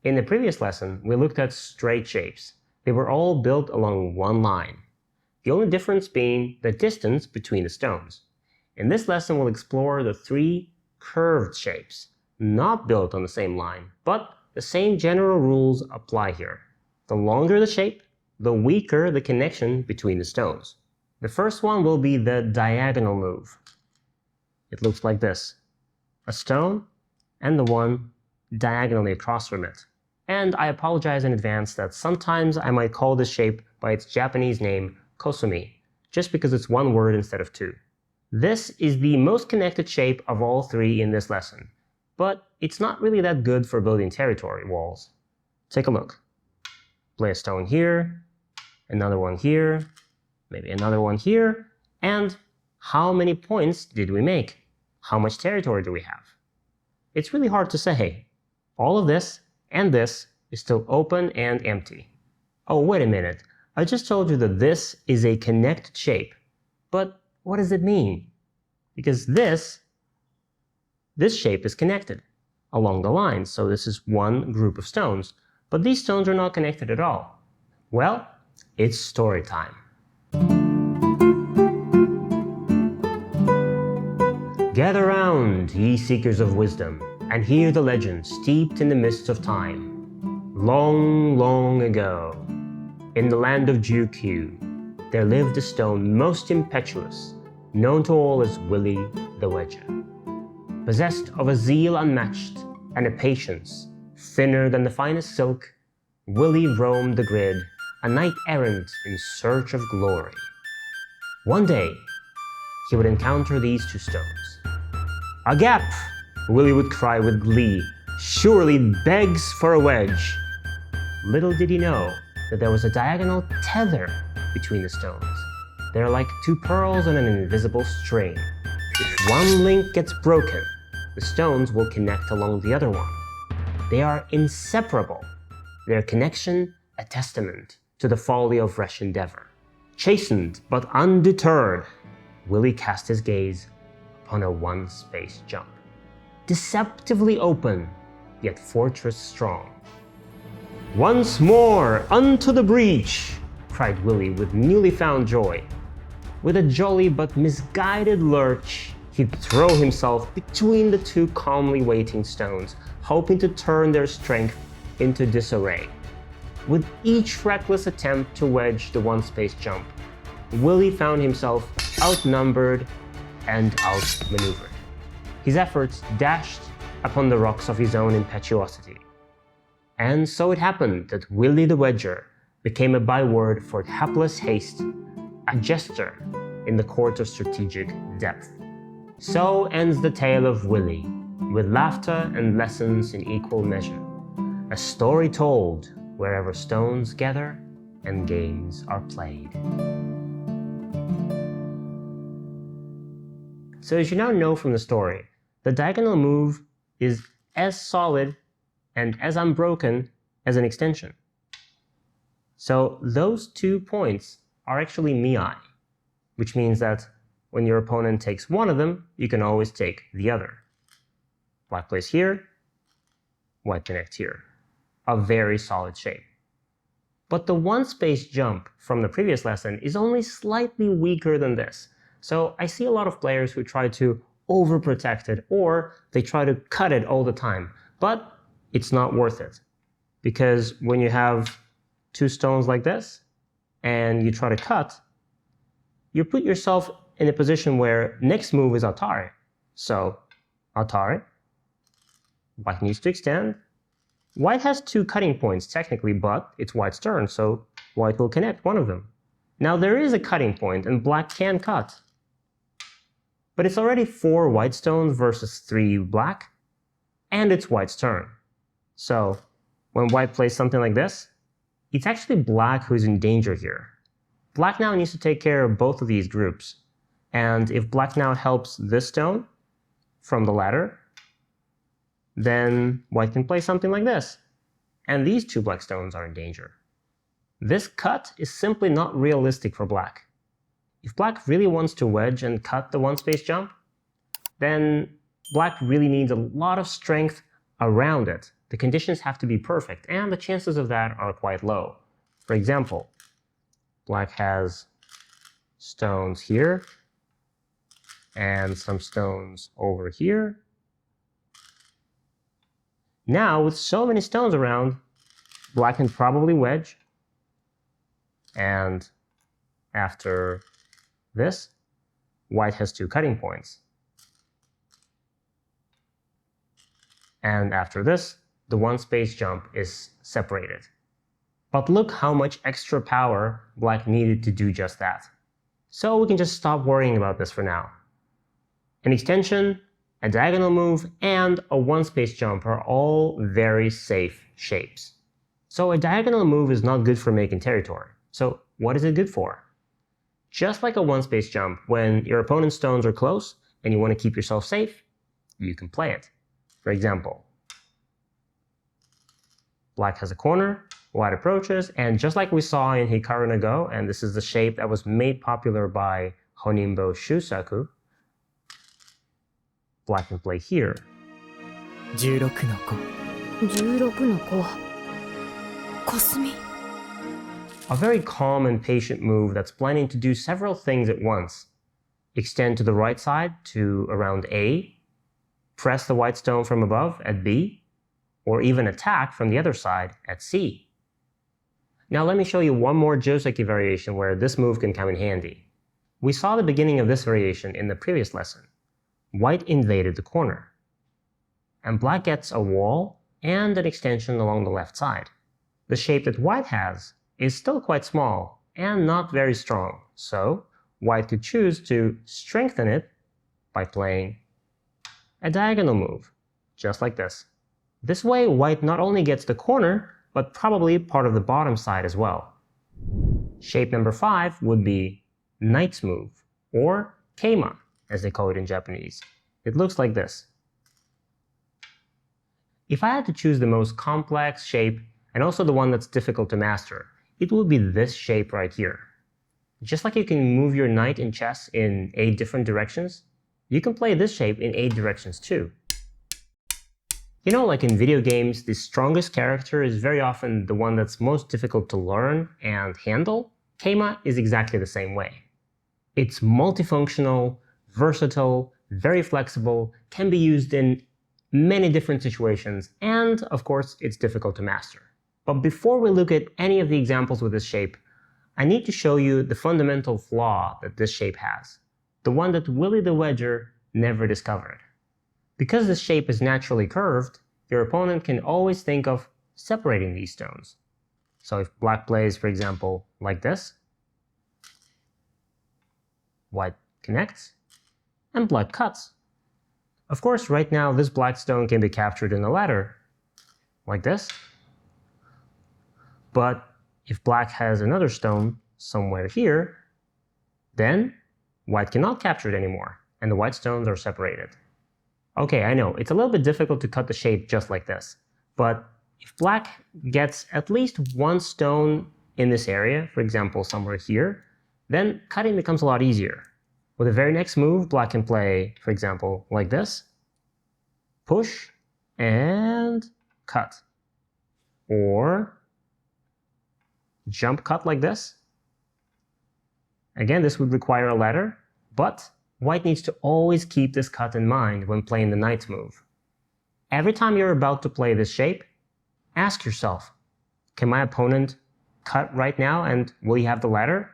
In the previous lesson, we looked at straight shapes. They were all built along one line, the only difference being the distance between the stones. In this lesson, we'll explore the three curved shapes, not built on the same line, but the same general rules apply here. The longer the shape, the weaker the connection between the stones. The first one will be the diagonal move. It looks like this: a stone and the one diagonally across from it. And I apologize in advance that sometimes I might call this shape by its Japanese name, Kosumi, just because it's one word instead of two. This is the most connected shape of all three in this lesson, but it's not really that good for building territory walls. Take a look. Play a stone here, another one here, maybe another one here, and how many points did we make? How much territory do we have? It's really hard to say. All of this and this is still open and empty. Oh, wait a minute. I just told you that this is a connected shape. But what does it mean? Because this shape is connected along the line, so this is one group of stones. But these stones are not connected at all. Well, it's story time. Gather round, ye seekers of wisdom, and hear the legend steeped in the mists of time. Long, long ago, in the land of Jukyu, there lived a stone most impetuous, known to all as Willy the Wedger. Possessed of a zeal unmatched and a patience thinner than the finest silk, Willy roamed the grid, a knight-errant in search of glory. One day, he would encounter these two stones. "A gap!" Willy would cry with glee. "Surely begs for a wedge." Little did he know that there was a diagonal tether between the stones. They're like two pearls on an invisible string. If one link gets broken, the stones will connect along the other one. They are inseparable, their connection a testament to the folly of rash endeavor. Chastened but undeterred, Willy cast his gaze upon a one-space jump. Deceptively open, yet fortress strong. "Once more, unto the breach!" cried Willy with newly found joy. With a jolly but misguided lurch, he'd throw himself between the two calmly waiting stones, hoping to turn their strength into disarray. With each reckless attempt to wedge the one-space jump, Willy found himself outnumbered and outmaneuvered. His efforts dashed upon the rocks of his own impetuosity. And so it happened that Willy the Wedger became a byword for hapless haste, a jester in the court of strategic depth. So ends the tale of Willy, with laughter and lessons in equal measure. A story told wherever stones gather and games are played. So as you now know from the story, the diagonal move is as solid and as unbroken as an extension. So those 2 points are actually miai, which means that when your opponent takes one of them, you can always take the other. Black plays here, white connects here. A very solid shape. But the one-space jump from the previous lesson is only slightly weaker than this. So I see a lot of players who try to overprotect it, or they try to cut it all the time. But it's not worth it. Because when you have two stones like this, and you try to cut, you put yourself in a position where next move is Atari. So, Atari, white needs to extend. White has 2 cutting points technically, but it's white's turn, so white will connect one of them. Now there is a cutting point, and black can cut. But it's already 4 white stones versus 3 black, and it's white's turn. So, when white plays something like this, it's actually black who's in danger here. Black now needs to take care of both of these groups. And if black now helps this stone from the ladder, then white can play something like this. And these 2 black stones are in danger. This cut is simply not realistic for black. If black really wants to wedge and cut the one-space jump, then black really needs a lot of strength around it the conditions have to be perfect, and the chances of that are quite low. For example, black has stones here, and some stones over here. Now, with so many stones around, black can probably wedge, and after this, white has 2 cutting points. And after this, the 1 space jump is separated. But look how much extra power black needed to do just that. So we can just stop worrying about this for now. An extension, a diagonal move, and a 1 space jump are all very safe shapes. So a diagonal move is not good for making territory. So what is it good for? Just like a 1 space jump, when your opponent's stones are close and you want to keep yourself safe, you can play it. For example, black has a corner, white approaches, and just like we saw in Hikaru no Go, and this is the shape that was made popular by Honimbo Shusaku, black can play here. 16の子16の子Kosumi. A very calm and patient move that's planning to do several things at once. Extend to the right side to around A, press the white stone from above at B, or even attack from the other side at C. Now let me show you one more Joseki variation where this move can come in handy. We saw the beginning of this variation in the previous lesson. White invaded the corner, and black gets a wall and an extension along the left side. The shape that white has is still quite small and not very strong, so white could choose to strengthen it by playing a diagonal move, just like this. This way, white not only gets the corner, but probably part of the bottom side as well. Shape number 5 would be knight's move, or Keima, as they call it in Japanese. It looks like this. If I had to choose the most complex shape, and also the one that's difficult to master, it would be this shape right here. Just like you can move your knight in chess in 8 different directions, you can play this shape in 8 directions too. You know, like in video games, the strongest character is very often the one that's most difficult to learn and handle. Keima is exactly the same way. It's multifunctional, versatile, very flexible, can be used in many different situations, and of course, it's difficult to master. But before we look at any of the examples with this shape, I need to show you the fundamental flaw that this shape has, the one that Willie the Wedger never discovered. Because this shape is naturally curved, your opponent can always think of separating these stones. So if black plays, for example, like this, white connects, and black cuts. Of course, right now this black stone can be captured in the ladder, like this. But if black has another stone somewhere here, then white cannot capture it anymore, and the white stones are separated. Okay, I know, it's a little bit difficult to cut the shape just like this, but if black gets at least one stone in this area, for example somewhere here, then cutting becomes a lot easier. With the very next move, black can play, for example, like this, push, and cut. Or jump cut like this. Again, this would require a ladder, but white needs to always keep this cut in mind when playing the knight's move. Every time you're about to play this shape, ask yourself, can my opponent cut right now and will he have the ladder?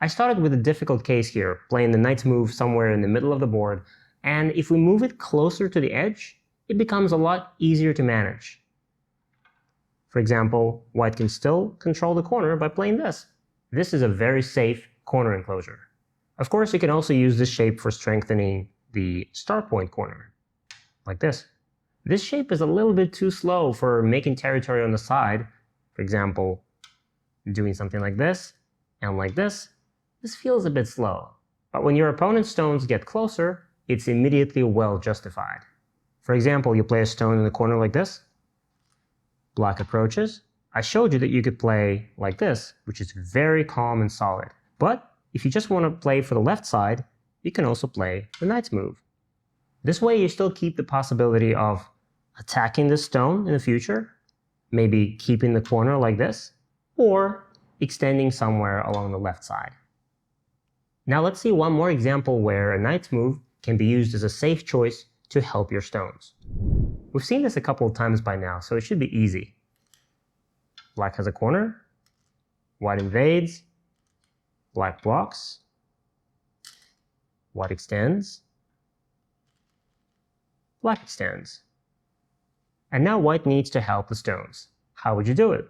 I started with a difficult case here, playing the knight's move somewhere in the middle of the board, and if we move it closer to the edge, it becomes a lot easier to manage. For example, white can still control the corner by playing this. This is a very safe corner enclosure. Of course, you can also use this shape for strengthening the star point corner, like this. This shape is a little bit too slow for making territory on the side. For example, doing something like this and like this. This feels a bit slow. But when your opponent's stones get closer, it's immediately well justified. For example, you play a stone in the corner like this. Black approaches. I showed you that you could play like this, which is very calm and solid. But if you just want to play for the left side, you can also play the knight's move. This way you still keep the possibility of attacking the stone in the future, maybe keeping the corner like this, or extending somewhere along the left side. Now let's see one more example where a knight's move can be used as a safe choice to help your stones. We've seen this a couple of times by now, so it should be easy. Black has a corner, white invades, black blocks, white extends, black extends. And now white needs to help the stones. How would you do it?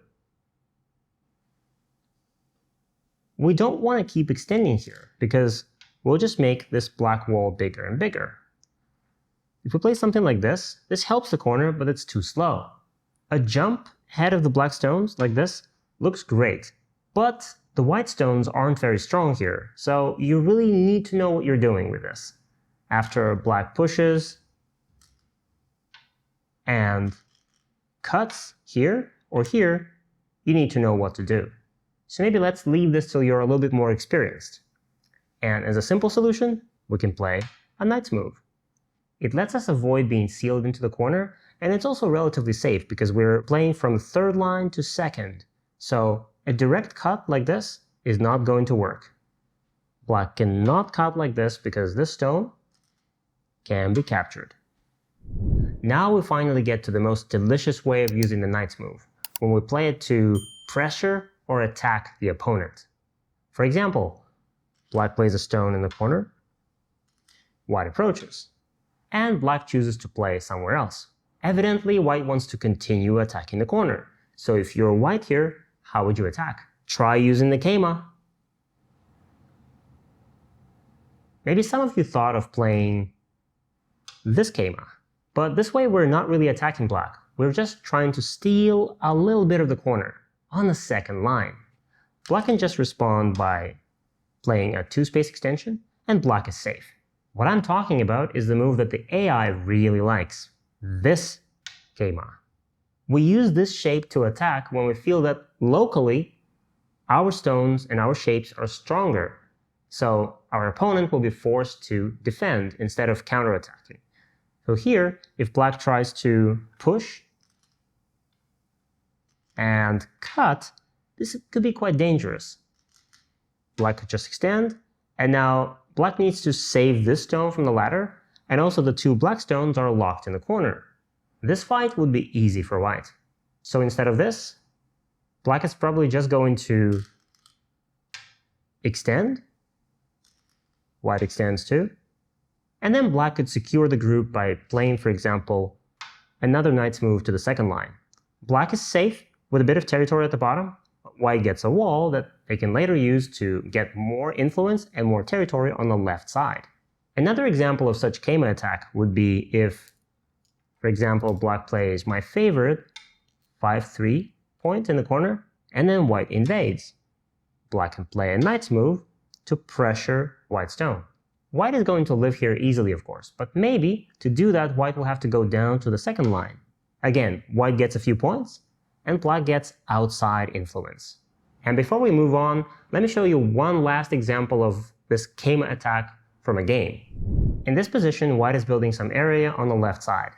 We don't want to keep extending here because we'll just make this black wall bigger and bigger. If we play something like this helps the corner, but it's too slow. A jump ahead of the black stones like this looks great, but the white stones aren't very strong here, so you really need to know what you're doing with this. After black pushes and cuts here or here, you need to know what to do. So maybe let's leave this till you're a little bit more experienced. And as a simple solution, we can play a knight's move. It lets us avoid being sealed into the corner, and it's also relatively safe because we're playing from third line to second. So a direct cut like this is not going to work. Black cannot cut like this because this stone can be captured. Now we finally get to the most delicious way of using the knight's move, when we play it to pressure or attack the opponent. For example, black plays a stone in the corner, white approaches, and black chooses to play somewhere else. Evidently, white wants to continue attacking the corner. So if you're white here, how would you attack? Try using the Keima. Maybe some of you thought of playing this Keima, but this way we're not really attacking black. We're just trying to steal a little bit of the corner on the second line. Black can just respond by playing a 2-space extension, and black is safe. What I'm talking about is the move that the AI really likes, this Keima. We use this shape to attack when we feel that locally our stones and our shapes are stronger, so our opponent will be forced to defend instead of counterattacking. So here, if black tries to push and cut, this could be quite dangerous. Black could just extend, and now black needs to save this stone from the ladder, and also the 2 black stones are locked in the corner. This fight would be easy for white. So instead of this, black is probably just going to extend, white extends too, and then black could secure the group by playing, for example, another knight's move to the second line. Black is safe with a bit of territory at the bottom. White gets a wall that they can later use to get more influence and more territory on the left side. Another example of such Keima attack would be if, for example, black plays my favorite 5-3 point in the corner, and then white invades. Black can play a knight's move to pressure white stone. White is going to live here easily, of course, but maybe to do that, white will have to go down to the second line. Again, white gets a few points, and black gets outside influence. And before we move on, let me show you one last example of this Keima attack from a game. In this position, white is building some area on the left side,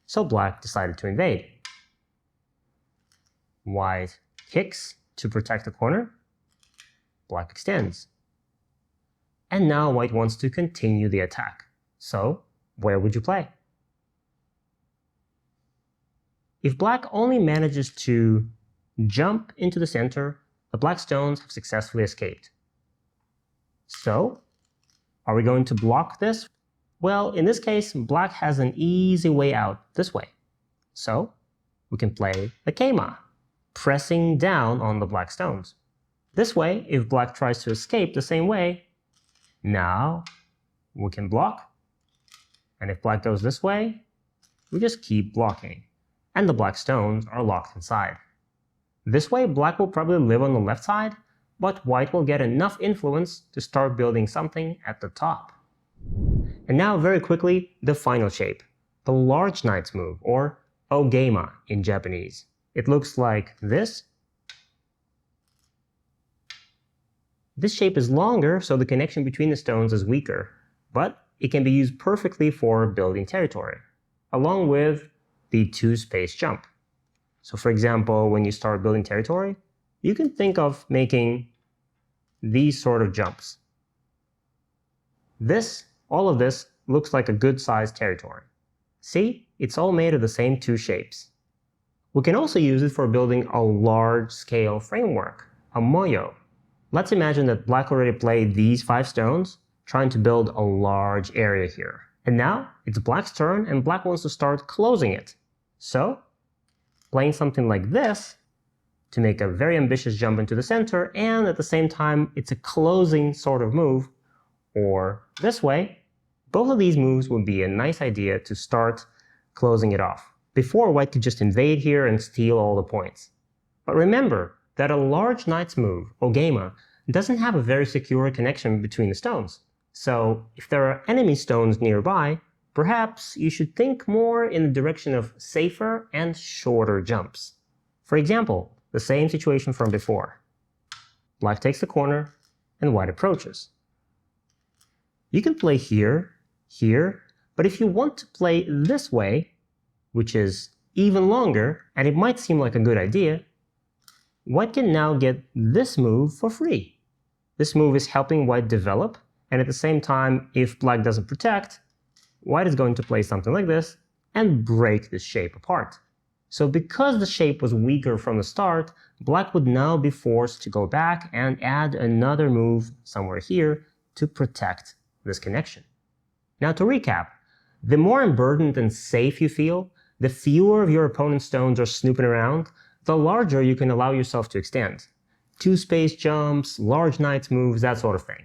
so black decided to invade. White kicks to protect the corner, black extends. And now white wants to continue the attack. So, where would you play? If black only manages to jump into the center, the black stones have successfully escaped. So, are we going to block this? Well, in this case, black has an easy way out this way. So, we can play the Keima, pressing down on the black stones. This way, if black tries to escape the same way, now we can block. And if black goes this way, we just keep blocking. And the black stones are locked inside. This way, black will probably live on the left side, but white will get enough influence to start building something at the top. And now, very quickly, the final shape, the large knight's move, or Ogeima in Japanese. It looks like this. This shape is longer, so the connection between the stones is weaker, but it can be used perfectly for building territory, along with the two-space jump. So for example, when you start building territory, you can think of making these sort of jumps. All of this looks like a good-sized territory. See, it's all made of the same two shapes. We can also use it for building a large-scale framework, a moyo. Let's imagine that Black already played these 5 stones, trying to build a large area here. And now it's Black's turn, and Black wants to start closing it. So, playing something like this to make a very ambitious jump into the center, and at the same time it's a closing sort of move, or this way, both of these moves would be a nice idea to start closing it off. Before, White could just invade here and steal all the points. But remember that a large knight's move, Ogeima, doesn't have a very secure connection between the stones. So if there are enemy stones nearby, perhaps you should think more in the direction of safer and shorter jumps. For example, the same situation from before. Black takes the corner, and White approaches. You can play here, here, but if you want to play this way, which is even longer, and it might seem like a good idea, White can now get this move for free. This move is helping White develop, and at the same time, if Black doesn't protect, White is going to play something like this and break this shape apart. So because the shape was weaker from the start, Black would now be forced to go back and add another move somewhere here to protect this connection. Now to recap, the more unburdened and safe you feel, the fewer of your opponent's stones are snooping around, the larger you can allow yourself to extend. Two-space jumps, large knight's moves, that sort of thing.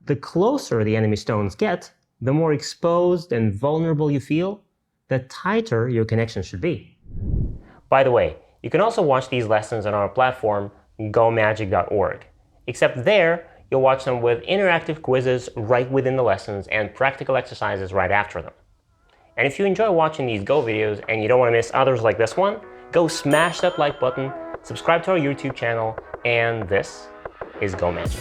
The closer the enemy stones get, the more exposed and vulnerable you feel, the tighter your connection should be. By the way, you can also watch these lessons on our platform, gomagic.org. Except there, you'll watch them with interactive quizzes right within the lessons and practical exercises right after them. And if you enjoy watching these Go videos and you don't want to miss others like this one, go smash that like button, subscribe to our YouTube channel, and this is Go Magic.